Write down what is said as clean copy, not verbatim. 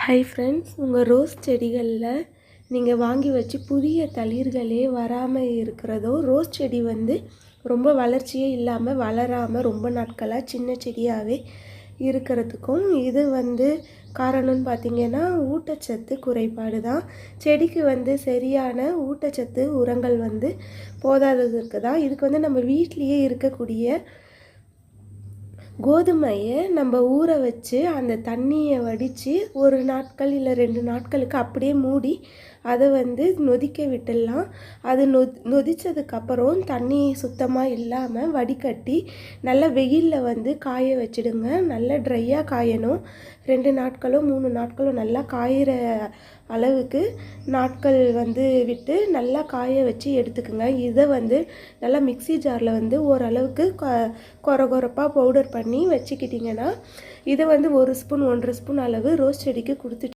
Hi friends, உங்கள் rose செடிகளில் நீங்கள் வாங்கி வச்சு புதிய தளிர்களே வராமல் இருக்கிறதோ, ரோஸ் செடி ரொம்ப வளர்ச்சியே இல்லாமல் வளராமல் ரொம்ப நாட்களாக சின்ன செடியாகவே இருக்கிறதுக்கும் இது காரணம்னு பார்த்திங்கன்னா ஊட்டச்சத்து குறைபாடு தான். செடிக்கு சரியான ஊட்டச்சத்து உரங்கள் போதாததுக்கு தான். இதுக்கு நம்ம வீட்டிலையே இருக்கக்கூடிய கோதுமையை நம்ம ஊற வச்சு அந்த தண்ணியை வடித்து ஒரு நாட்கள் இல்லை 2 நாட்களுக்கு அப்படியே மூடி அதை நொதிக்க விட்டுடலாம். அது நொதித்ததுக்கப்புறம் தண்ணி சுத்தமாக இல்லாமல் வடிகட்டி நல்லா வெயிலில் காய வச்சிடுங்க. நல்லா ட்ரையாக காயணும். 2 நாட்களோ 3 நாட்களோ நல்லா காயிற அளவுக்கு நாட்கள் விட்டு நல்லா காய வச்சு எடுத்துக்கோங்க. இதை நல்லா மிக்ஸி ஜாரில் ஓரளவுக்கு கொரகொரப்பாக பவுடர் பண்ணி வச்சுக்கிட்டிங்கன்னா இதை 1 ஸ்பூன் 1.5 ஸ்பூன் அளவு ரோஸ் செடிக்கு கொடுத்துட்டு